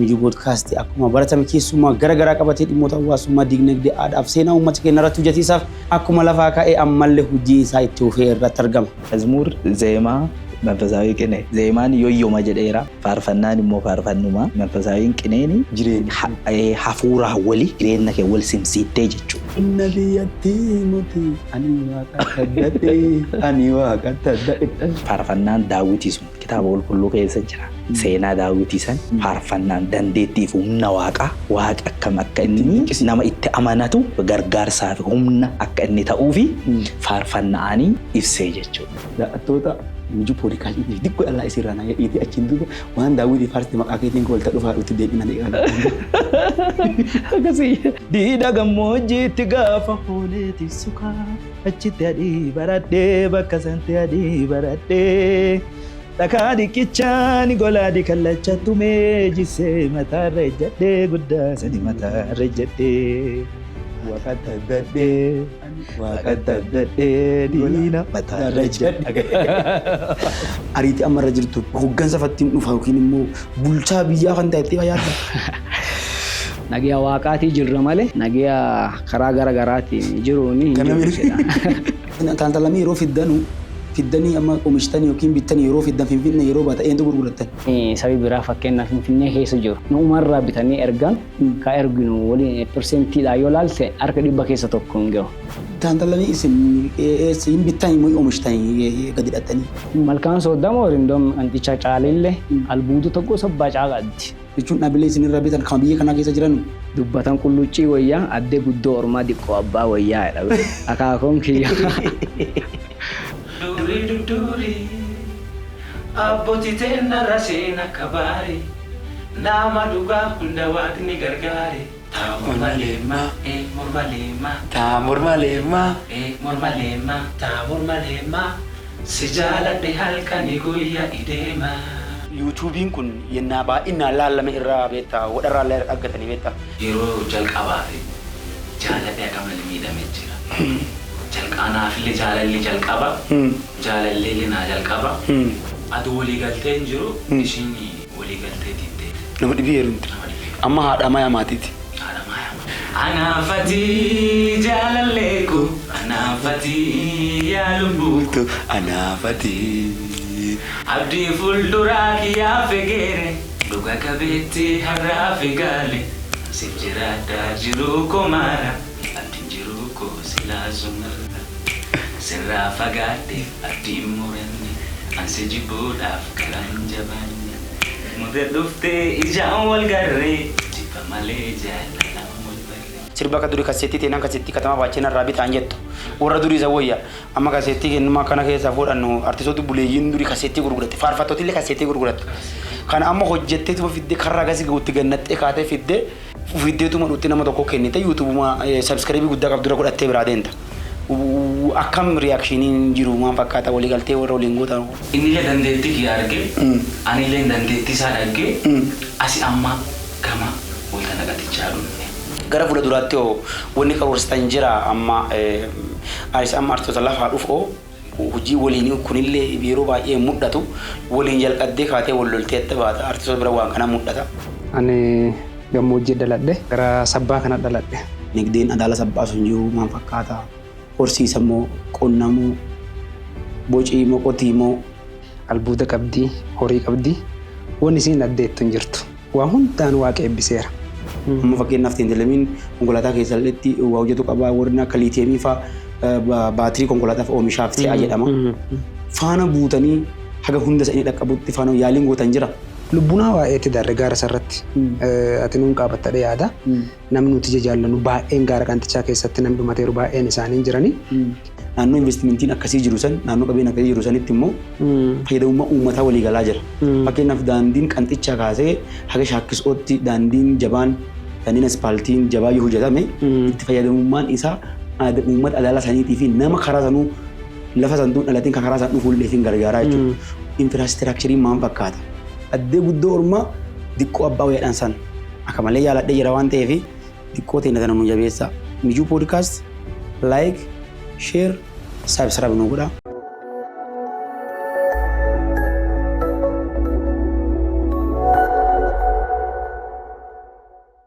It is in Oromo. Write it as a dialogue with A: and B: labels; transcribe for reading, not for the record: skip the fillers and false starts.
A: mijuu podcast akkuma baratame keessumaa gara qabatee dhimmoota hawaasummaa dinagdee aadaa fi seenaa uummata keenya irratti hojjetiisaaf akkuma lafaa ka'ee ammallee hojii isaa itti fufee irratti argama.
B: መዝሙር ዜማ መንፈሳዊ ቅኔ ዜማን ዮዮማ ጀዴራ ፋርፈናን ሞ ፋርፈኑማ መንፈሳዊን ቅኔኒ ጅሬን ሀፉራ ወሊ ግሬና ከወል ሲምሲቴ ጀቹ
A: ነቢያቲ ሙቲ አኒ ዋቀተደ
B: ፋርፈናን ዳዊቲሱ ኪታብ ወል ሁሉ ከየሰ ጅራ ሴና ዳዊቲሰን ፋርፈናን ደንዴቲፍ ሁምና ዋቃ ዋቃ ከመከኒ ነማ ኢት አማናቱ ገርጋርሳፍ ሁምና አከኒ ታኡፊ ፋርፈናኒ ኢፍሴ ጀቹ
A: ዳቶታ mijuu podcast dikko Allah isirrana yiti achin duba waan daawiti farti maqakeetiin ko walta dhufa utti deebina deeqana
B: agasi diida gammoojjiitti gaafa hooleeti suka achitti adii baradhee bakka sante adii baradhee dhakaa diqichaani golaadi kallacha tumee jisee mataarra ejjadhee guddaa sani mataarra ejjadhee Wakatadade dina mataarra ejjadhee
A: ariitii ammarra jirtu hoggansa fattiin dhufa yookiin immoo bulchaa biyyaa kan ta'etti fayyada.
C: Nagiya waaqaatii jirra malee nagiya karaa garaagaraatiin jiruuni
A: taantalamii yeroo fiddanii amma oomishtan yookiin bittanii yeroo fiddan finfinnee yeroo baata eenyu gurgurattan.
C: Sabii biraa fakkeenyaaf finfinnee keessa jiru nuumarraa bitanii ergan ka erginu waliin persentiidha yoo laalte harka 100 keessa tokko hin gahu.
A: Taantalamii isin bittanii moo oomishtanii gadi dhattanii.
C: Malkaan sooddamoo rindoom anticha caalillee albuudu tokko sabbaa caaqaddi.
A: Jechuun dhaabbilee isinirra bitan kan biyya kana keessa jiran
C: dubbatan qulluccii wayyaa addee guddoo ormaa diqqoo abbaa wayyaa jedha akaakoon kiyya.
D: Duri abboti teenna raseena kabaare nama dhugaa hunda waaqni gargaare mormaleema mormaleema si jaaladhe halkanii guyyaa ideema.
A: YouTubein kun yennaa baay'inaan laalame irraa beektaa wadarraa illee argatanii beektaa.
D: Yeroo jalqabaa fi jaaladhe akkamitti miidhamee jira. Jalqaanaafillee jaalalli jalqaba jaalallee naa jalqaba aduu walii galtee hin jiru ishiin walii galtee tittee
A: nama dhibii heerumti amma haadha mayaa maatiiti.
D: Anaafati jaalalleeku anaafati yaalumbuuku
A: anaafati
D: abdii fuulduraa kiyyaa fegeere dhuga qabeetti har'aa fegaale siif jiraadhaa jiruu komaara abdiin jiruu koo silaa sumarra sirraa fagaadhe abdiin muranne ansi jibbuudhaaf karaan jabaanne muda dhuftee ijaan wal garree jibba malee jaalala wal barree.
A: Sirba akka durii kaseettii teenaan kaseettii katamaa baacheen irraa bitaan jettu warra durii isa wayya amma kaseettii kennumaa kana keessaa fuudhannu artistoota buleeyyiin durii kaseettii gurguratte faarfattooti illee kaseettii gurgurattu kana amma hojjetteetuma fiddee karraa gasii guutti gannattee kaatee fiddeetuma dhutti nama tokko kennite yuutuubuma sabskriibii guddaa qabdura godhattee biraa deenta. Akkam reakshiiniin jiru maal fakkaata walii galtee warra waliin gootan.
D: Inni illee dandeettii kiyya argee ani illee dandeettii isaa argee asi amma gama wanta nagatichaa dhufne.
A: Gara fuula duraatti wanni karoorsitan jira amma anis amma artoota lafaa dhufu hojii waliin kunillee yeroo baay'ee mul'atu waliin jalqaddee kaatee wal lolteetta baata artistoota bira waan kana mul'ata.
C: Ani gammoojjii dhaladhe gara sabbaa kana dhaladhe.
A: Nigdeen adaala sabbaa sun jiru maal fakkaata? Horsiisa moo qonna moo bocii moo qotii moo
C: albuuda qabdii horii qabdii wanni isiin addeettu hin jirtu waa hundaan waaqa eebbiseera.
A: Amma fakkeenyaaf teelemiin konkolaataa keessatti waa hojjetu qabaa warreen akka liitiyeemii fa'aa baatirii konkolaataaf oomishaaf ta'aa jedhama. Faana buutanii haga hunda isaanii dhaqqabutti faana yaaliin gootan jira.
C: Lubbunaa waa'eetti darre gaara sarratti ati nuun qaabattadhe yaada namni nuti jaallannu baay'een gaara qanxichaa keessatti namni dhumateeru baay'een isaanii jiranii.
A: Naannoo investimentiin akkasii jiru san naannoo qabeen akkasii jiru sanitti immoo fayyadamummaa uummataa walii galaa jira. Fakkeenyaaf daandiin qanxichaa kaasee haga shaakkisootti daandiin jabaan daandiin aspaaltiin jabaa yoo hojjetame itti fayyadamummaan isaa uummata adaala saniitii fi nama karaa sanuu lafa santuun dhalatiin kan karaa san dhufuullee fi gargaaraa jechuudha. Infiraastiraakchariin maal fakkaata? Addee guddoo ormaa diqqoo abbaa wayiidhaan san akka malee yaaladhee jira waan ta'eef diqqoo ta'e na nu jabeessa. Mijuu podcast like share subscribe nu godhaa.